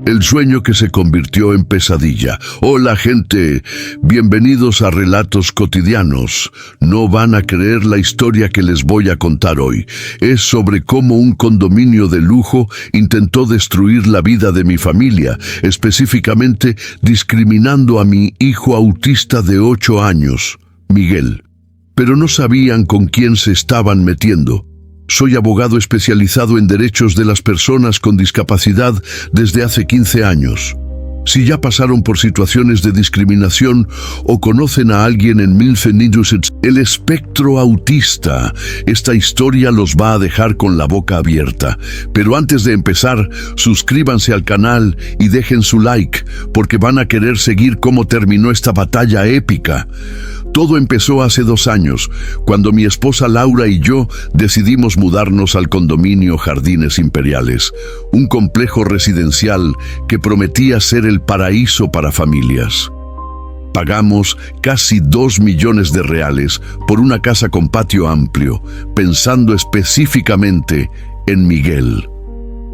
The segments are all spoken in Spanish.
El sueño que se convirtió en pesadilla. Hola gente, bienvenidos a Relatos Cotidianos. No van a creer la historia que les voy a contar hoy. Es sobre cómo un condominio de lujo intentó destruir la vida de mi familia, específicamente discriminando a mi hijo autista de 8 años, Miguel. Pero no sabían con quién se estaban metiendo. Soy abogado especializado en derechos de las personas con discapacidad desde hace 15 años. Si ya pasaron por situaciones de discriminación o conocen a alguien en Massachusetts, el espectro autista, esta historia los va a dejar con la boca abierta. Pero antes de empezar, suscríbanse al canal y dejen su like, porque van a querer seguir cómo terminó esta batalla épica. Todo empezó hace 2 años, cuando mi esposa Laura y yo decidimos mudarnos al condominio Jardines Imperiales, un complejo residencial que prometía ser el paraíso para familias. Pagamos casi 2 millones de reales por una casa con patio amplio, pensando específicamente en Miguel.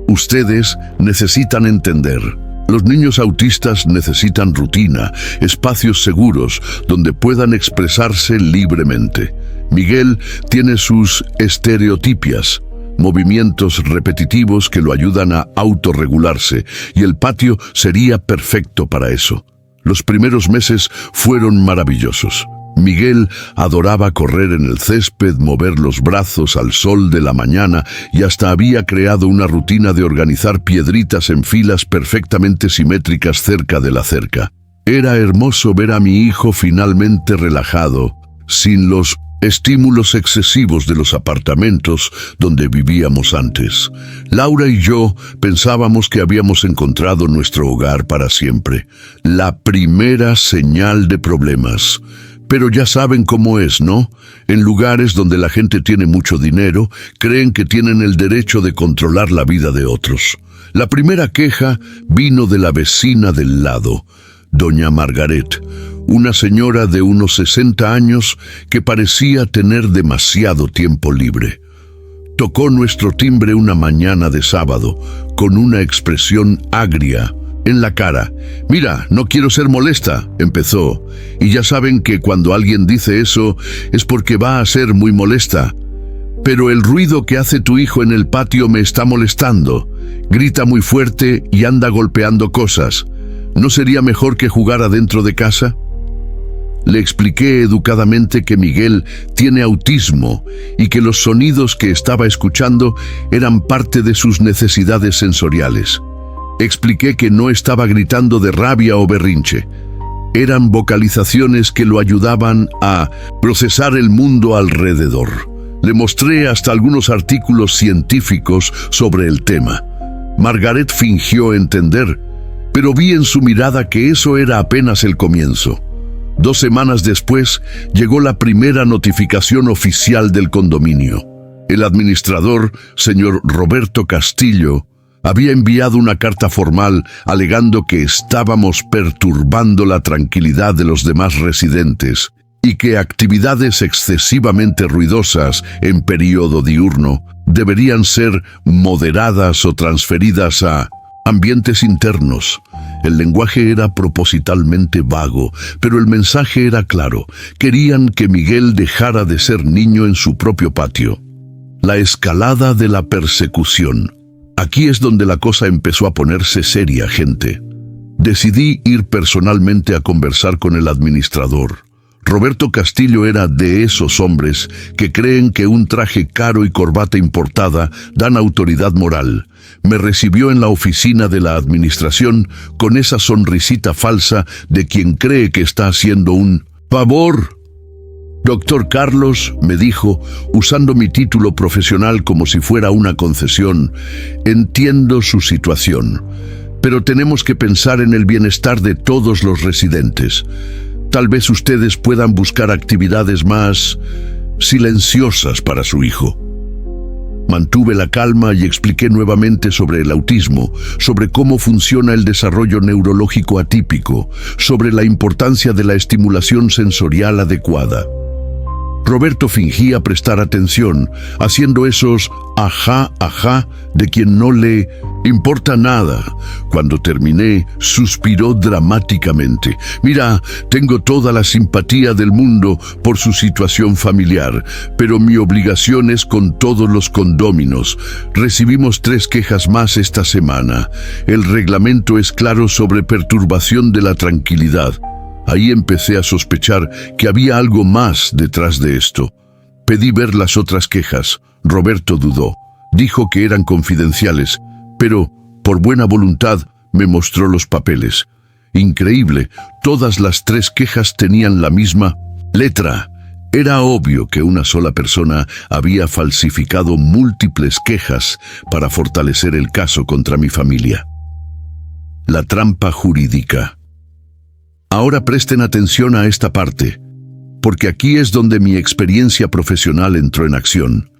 Ustedes necesitan entender. Los niños autistas necesitan rutina, espacios seguros donde puedan expresarse libremente. Miguel tiene sus estereotipias, movimientos repetitivos que lo ayudan a autorregularse, y el patio sería perfecto para eso. Los primeros meses fueron maravillosos. Miguel adoraba correr en el césped, mover los brazos al sol de la mañana y hasta había creado una rutina de organizar piedritas en filas perfectamente simétricas cerca de la cerca. Era hermoso ver a mi hijo finalmente relajado, sin los estímulos excesivos de los apartamentos donde vivíamos antes. Laura y yo pensábamos que habíamos encontrado nuestro hogar para siempre. La primera señal de problemas. Pero ya saben cómo es, ¿no? En lugares donde la gente tiene mucho dinero, creen que tienen el derecho de controlar la vida de otros. La primera queja vino de la vecina del lado, doña Margaret, una señora de unos 60 años que parecía tener demasiado tiempo libre. Tocó nuestro timbre una mañana de sábado, con una expresión agria en la cara. «Mira, no quiero ser molesta», empezó. Y ya saben que cuando alguien dice eso es porque va a ser muy molesta. «Pero el ruido que hace tu hijo en el patio me está molestando. Grita muy fuerte y anda golpeando cosas. ¿No sería mejor que jugara dentro de casa?» Le expliqué educadamente que Miguel tiene autismo y que los sonidos que estaba escuchando eran parte de sus necesidades sensoriales. Expliqué que no estaba gritando de rabia o berrinche. Eran vocalizaciones que lo ayudaban a procesar el mundo alrededor. Le mostré hasta algunos artículos científicos sobre el tema. Margaret fingió entender, pero vi en su mirada que eso era apenas el comienzo. 2 semanas después, llegó la primera notificación oficial del condominio. El administrador, señor Roberto Castillo, había enviado una carta formal alegando que estábamos perturbando la tranquilidad de los demás residentes y que actividades excesivamente ruidosas en periodo diurno deberían ser moderadas o transferidas a ambientes internos. El lenguaje era propositalmente vago, pero el mensaje era claro. Querían que Miguel dejara de ser niño en su propio patio. La escalada de la persecución. Aquí es donde la cosa empezó a ponerse seria, gente. Decidí ir personalmente a conversar con el administrador. Roberto Castillo era de esos hombres que creen que un traje caro y corbata importada dan autoridad moral. Me recibió en la oficina de la administración con esa sonrisita falsa de quien cree que está haciendo un favor. «Doctor Carlos», me dijo, usando mi título profesional como si fuera una concesión, «entiendo su situación, pero tenemos que pensar en el bienestar de todos los residentes. Tal vez ustedes puedan buscar actividades más silenciosas para su hijo». Mantuve la calma y expliqué nuevamente sobre el autismo, sobre cómo funciona el desarrollo neurológico atípico, sobre la importancia de la estimulación sensorial adecuada. Roberto fingía prestar atención, haciendo esos ajá, ajá de quien no le Importa nada. Cuando terminé, suspiró dramáticamente. Mira, tengo toda la simpatía del mundo por su situación familiar, pero mi obligación es con todos los condóminos. Recibimos 3 quejas más esta semana. El reglamento es claro sobre perturbación de la tranquilidad. Ahí empecé a sospechar que había algo más detrás de esto. Pedí ver las otras quejas. Roberto dudó. Dijo que eran confidenciales, pero, por buena voluntad, me mostró los papeles. Increíble, todas las 3 quejas tenían la misma letra. Era obvio que una sola persona había falsificado múltiples quejas para fortalecer el caso contra mi familia. La trampa jurídica. Ahora presten atención a esta parte, porque aquí es donde mi experiencia profesional entró en acción.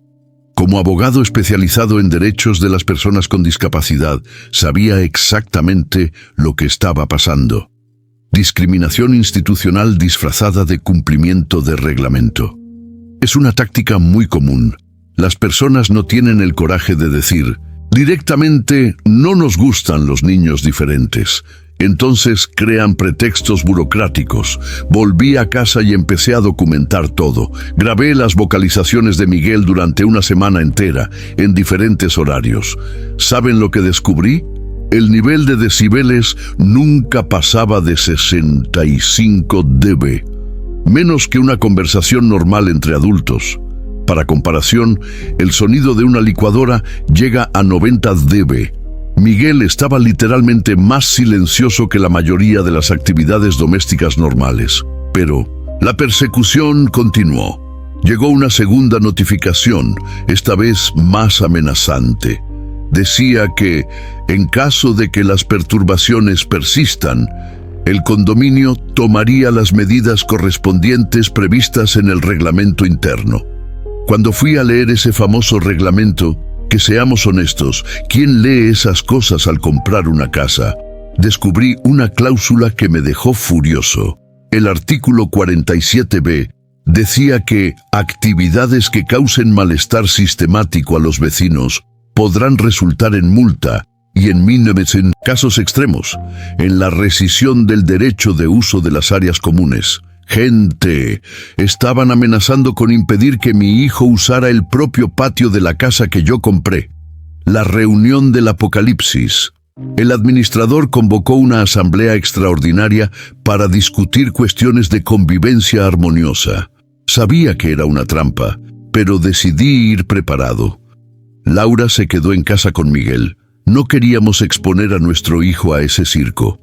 Como abogado especializado en derechos de las personas con discapacidad, sabía exactamente lo que estaba pasando. Discriminación institucional disfrazada de cumplimiento de reglamento. Es una táctica muy común. Las personas no tienen el coraje de decir, directamente, no nos gustan los niños diferentes. Entonces crean pretextos burocráticos. Volví a casa y empecé a documentar todo. Grabé las vocalizaciones de Miguel durante una semana entera, en diferentes horarios. ¿Saben lo que descubrí? El nivel de decibeles nunca pasaba de 65 dB, menos que una conversación normal entre adultos. Para comparación, el sonido de una licuadora llega a 90 dB. Miguel estaba literalmente más silencioso que la mayoría de las actividades domésticas normales. Pero la persecución continuó. Llegó una segunda notificación, esta vez más amenazante. Decía que, en caso de que las perturbaciones persistan, el condominio tomaría las medidas correspondientes previstas en el reglamento interno. Cuando fui a leer ese famoso reglamento, que seamos honestos, ¿quién lee esas cosas al comprar una casa? Descubrí una cláusula que me dejó furioso. El artículo 47b decía que actividades que causen malestar sistemático a los vecinos podrán resultar en multa y en casos extremos, en la rescisión del derecho de uso de las áreas comunes. Gente, estaban amenazando con impedir que mi hijo usara el propio patio de la casa que yo compré. La reunión del apocalipsis. El administrador convocó una asamblea extraordinaria para discutir cuestiones de convivencia armoniosa. Sabía que era una trampa, pero decidí ir preparado. Laura se quedó en casa con Miguel. No queríamos exponer a nuestro hijo a ese circo.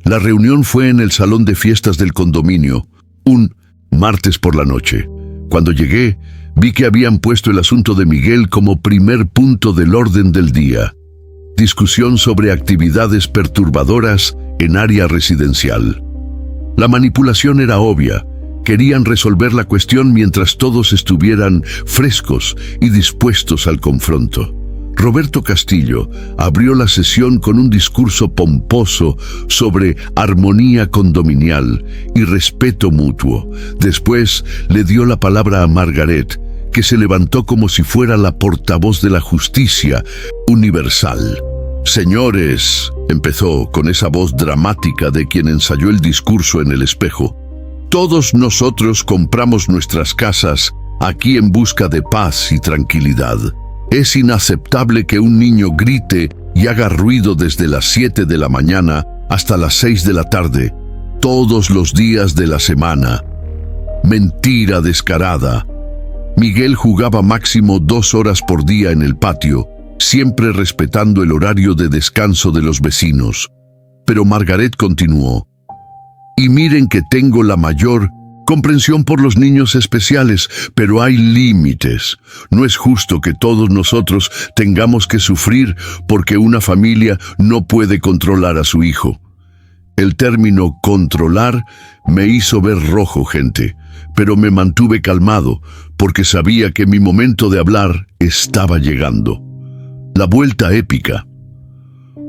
La reunión fue en el salón de fiestas del condominio, un martes por la noche. Cuando llegué, vi que habían puesto el asunto de Miguel como primer punto del orden del día. Discusión sobre actividades perturbadoras en área residencial. La manipulación era obvia. Querían resolver la cuestión mientras todos estuvieran frescos y dispuestos al confronto. Roberto Castillo abrió la sesión con un discurso pomposo sobre armonía condominial y respeto mutuo. Después le dio la palabra a Margaret, que se levantó como si fuera la portavoz de la justicia universal. Señores, empezó con esa voz dramática de quien ensayó el discurso en el espejo. Todos nosotros compramos nuestras casas aquí en busca de paz y tranquilidad. Es inaceptable que un niño grite y haga ruido desde las 7 de la mañana hasta las 6 de la tarde, todos los días de la semana. Mentira descarada. Miguel jugaba máximo 2 horas por día en el patio, siempre respetando el horario de descanso de los vecinos. Pero Margaret continuó. Y miren que tengo la mayor comprensión por los niños especiales, pero hay límites. No es justo que todos nosotros tengamos que sufrir porque una familia no puede controlar a su hijo. El término controlar me hizo ver rojo, gente, pero me mantuve calmado porque sabía que mi momento de hablar estaba llegando. La vuelta épica.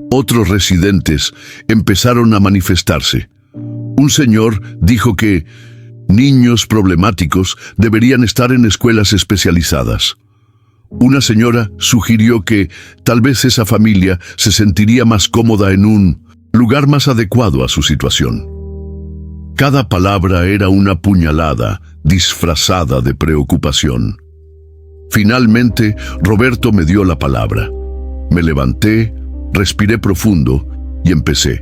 Otros residentes empezaron a manifestarse. Un señor dijo que niños problemáticos deberían estar en escuelas especializadas. Una señora sugirió que tal vez esa familia se sentiría más cómoda en un lugar más adecuado a su situación. Cada palabra era una puñalada disfrazada de preocupación. Finalmente, Roberto me dio la palabra. Me levanté, respiré profundo y empecé.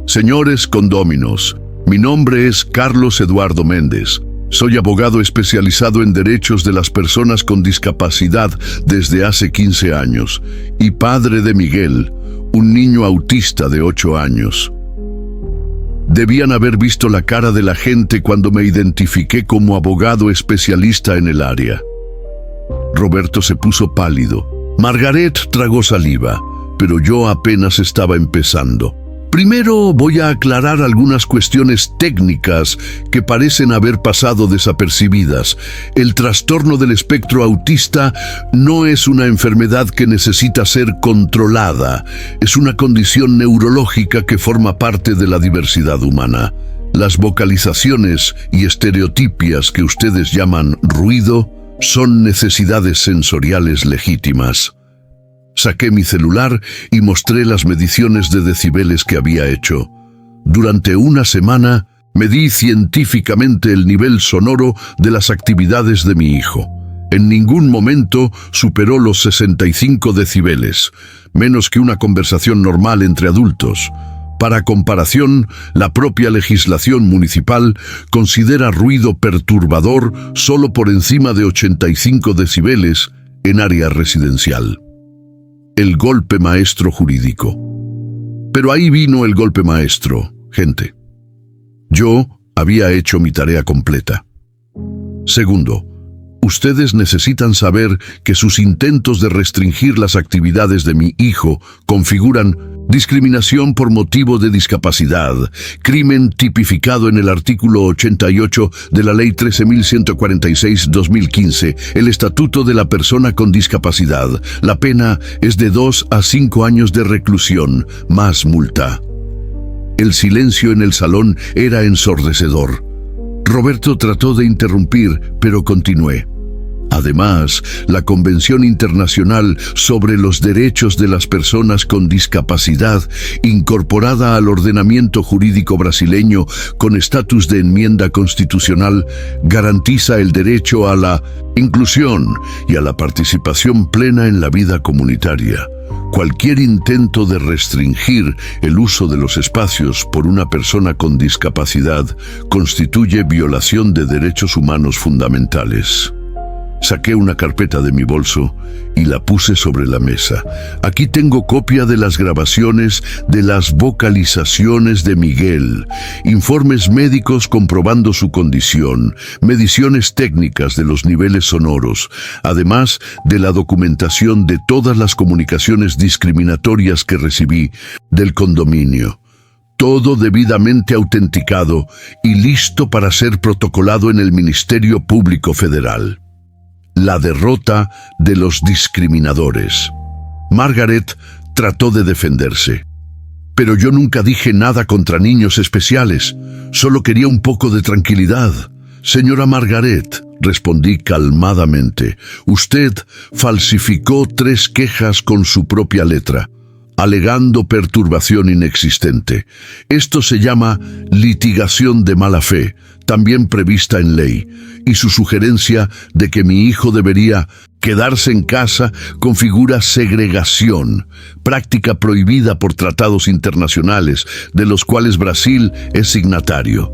Señores condóminos, mi nombre es Carlos Eduardo Méndez. Soy abogado especializado en derechos de las personas con discapacidad desde hace 15 años y padre de Miguel, un niño autista de 8 años. Debían haber visto la cara de la gente cuando me identifiqué como abogado especialista en el área. Roberto se puso pálido. Margaret tragó saliva, pero yo apenas estaba empezando. Primero voy a aclarar algunas cuestiones técnicas que parecen haber pasado desapercibidas. El trastorno del espectro autista no es una enfermedad que necesita ser controlada. Es una condición neurológica que forma parte de la diversidad humana. Las vocalizaciones y estereotipias que ustedes llaman ruido son necesidades sensoriales legítimas. Saqué mi celular y mostré las mediciones de decibeles que había hecho. Durante una semana, medí científicamente el nivel sonoro de las actividades de mi hijo. En ningún momento superó los 65 decibeles, menos que una conversación normal entre adultos. Para comparación, la propia legislación municipal considera ruido perturbador solo por encima de 85 decibeles en área residencial. El golpe maestro jurídico. Pero ahí vino el golpe maestro, gente. Yo había hecho mi tarea completa. Segundo, ustedes necesitan saber que sus intentos de restringir las actividades de mi hijo configuran discriminación por motivo de discapacidad, crimen tipificado en el artículo 88 de la Ley 13.146/2015, el Estatuto de la Persona con Discapacidad. La pena es de 2 a 5 años de reclusión, más multa. El silencio en el salón era ensordecedor. Roberto trató de interrumpir, pero continué. Además, la Convención Internacional sobre los Derechos de las Personas con Discapacidad, incorporada al ordenamiento jurídico brasileño con estatus de enmienda constitucional, garantiza el derecho a la inclusión y a la participación plena en la vida comunitaria. Cualquier intento de restringir el uso de los espacios por una persona con discapacidad constituye violación de derechos humanos fundamentales. Saqué una carpeta de mi bolso y la puse sobre la mesa. Aquí tengo copia de las grabaciones de las vocalizaciones de Miguel, informes médicos comprobando su condición, mediciones técnicas de los niveles sonoros, además de la documentación de todas las comunicaciones discriminatorias que recibí del condominio. Todo debidamente autenticado y listo para ser protocolado en el Ministerio Público Federal. La derrota de los discriminadores. Margaret trató de defenderse. Pero yo nunca dije nada contra niños especiales. Solo quería un poco de tranquilidad. Señora Margaret, respondí calmadamente, usted falsificó 3 quejas con su propia letra, alegando perturbación inexistente. Esto se llama litigación de mala fe, también prevista en ley, y su sugerencia de que mi hijo debería quedarse en casa configura segregación, práctica prohibida por tratados internacionales, de los cuales Brasil es signatario.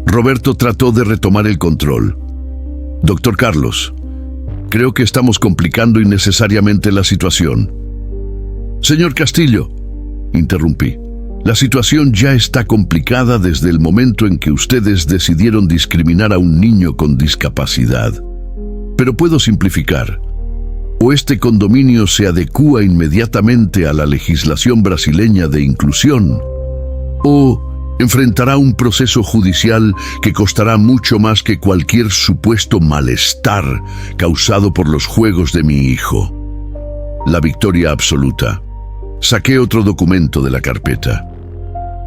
Roberto trató de retomar el control. Doctor Carlos, creo que estamos complicando innecesariamente la situación. Señor Castillo, interrumpí, la situación ya está complicada desde el momento en que ustedes decidieron discriminar a un niño con discapacidad. Pero puedo simplificar. O este condominio se adecúa inmediatamente a la legislación brasileña de inclusión, o enfrentará un proceso judicial que costará mucho más que cualquier supuesto malestar causado por los juegos de mi hijo. La victoria absoluta. Saqué otro documento de la carpeta.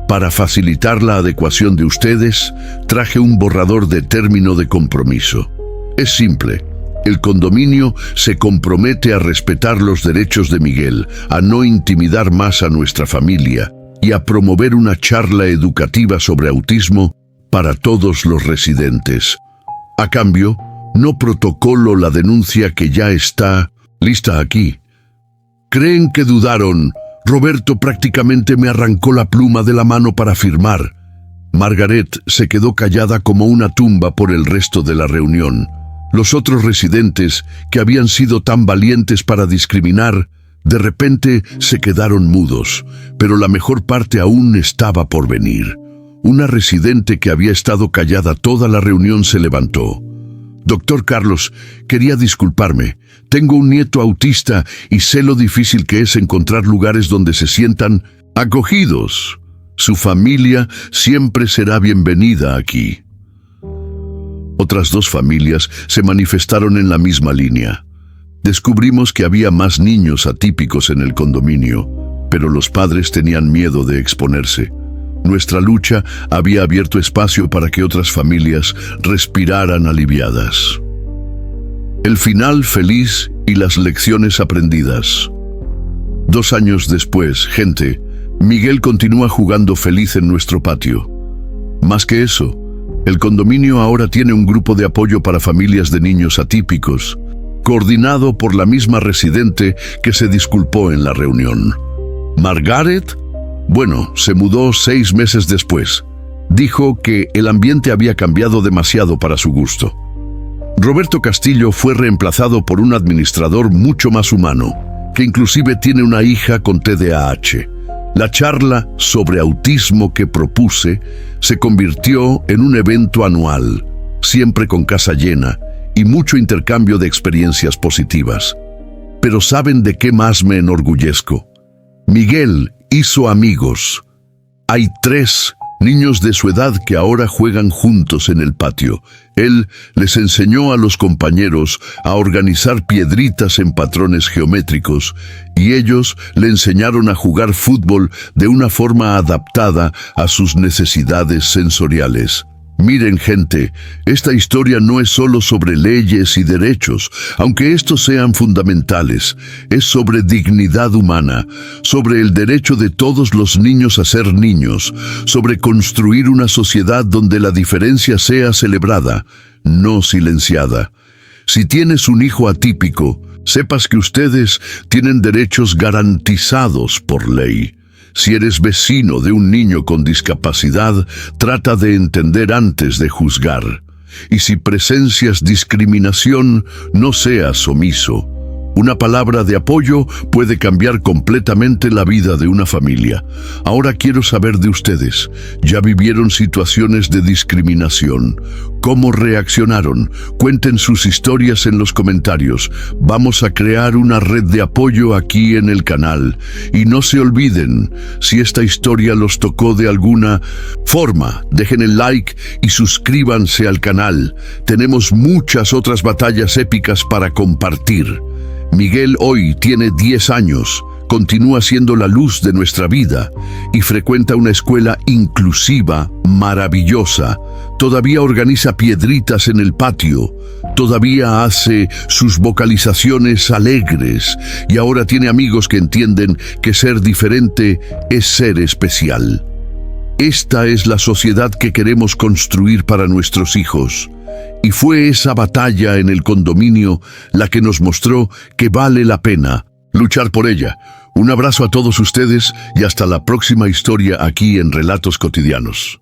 Para facilitar la adecuación de ustedes, traje un borrador de término de compromiso. Es simple. El condominio se compromete a respetar los derechos de Miguel, a no intimidar más a nuestra familia y a promover una charla educativa sobre autismo para todos los residentes. A cambio, no protocolo la denuncia que ya está lista aquí. ¿Creen que dudaron? Roberto prácticamente me arrancó la pluma de la mano para firmar. Margaret se quedó callada como una tumba por el resto de la reunión. Los otros residentes, que habían sido tan valientes para discriminar, de repente se quedaron mudos, pero la mejor parte aún estaba por venir. Una residente que había estado callada toda la reunión se levantó. Doctor Carlos, quería disculparme. Tengo un nieto autista y sé lo difícil que es encontrar lugares donde se sientan acogidos. Su familia siempre será bienvenida aquí. Otras dos familias se manifestaron en la misma línea. Descubrimos que había más niños atípicos en el condominio, pero los padres tenían miedo de exponerse. Nuestra lucha había abierto espacio para que otras familias respiraran aliviadas. El final feliz y las lecciones aprendidas. 2 años después, gente, Miguel continúa jugando feliz en nuestro patio. Más que eso, el condominio ahora tiene un grupo de apoyo para familias de niños atípicos, coordinado por la misma residente que se disculpó en la reunión. Margaret, bueno, se mudó 6 meses después. Dijo que el ambiente había cambiado demasiado para su gusto. Roberto Castillo fue reemplazado por un administrador mucho más humano, que inclusive tiene una hija con TDAH. La charla sobre autismo que propuse se convirtió en un evento anual, siempre con casa llena y mucho intercambio de experiencias positivas. Pero ¿saben de qué más me enorgullezco? Miguel hizo amigos. Hay 3 niños de su edad que ahora juegan juntos en el patio. Él les enseñó a los compañeros a organizar piedritas en patrones geométricos y ellos le enseñaron a jugar fútbol de una forma adaptada a sus necesidades sensoriales. Miren, gente, esta historia no es solo sobre leyes y derechos, aunque estos sean fundamentales. Es sobre dignidad humana, sobre el derecho de todos los niños a ser niños, sobre construir una sociedad donde la diferencia sea celebrada, no silenciada. Si tienes un hijo atípico, sepas que ustedes tienen derechos garantizados por ley. Si eres vecino de un niño con discapacidad, trata de entender antes de juzgar. Y si presencias discriminación, no seas omiso. Una palabra de apoyo puede cambiar completamente la vida de una familia. Ahora quiero saber de ustedes. ¿Ya vivieron situaciones de discriminación? ¿Cómo reaccionaron? Cuenten sus historias en los comentarios. Vamos a crear una red de apoyo aquí en el canal. Y no se olviden, si esta historia los tocó de alguna forma, dejen el like y suscríbanse al canal. Tenemos muchas otras batallas épicas para compartir. Miguel hoy tiene 10 años, continúa siendo la luz de nuestra vida y frecuenta una escuela inclusiva, maravillosa. Todavía organiza piedritas en el patio, todavía hace sus vocalizaciones alegres y ahora tiene amigos que entienden que ser diferente es ser especial. Esta es la sociedad que queremos construir para nuestros hijos. Y fue esa batalla en el condominio la que nos mostró que vale la pena luchar por ella. Un abrazo a todos ustedes y hasta la próxima historia aquí en Relatos Cotidianos.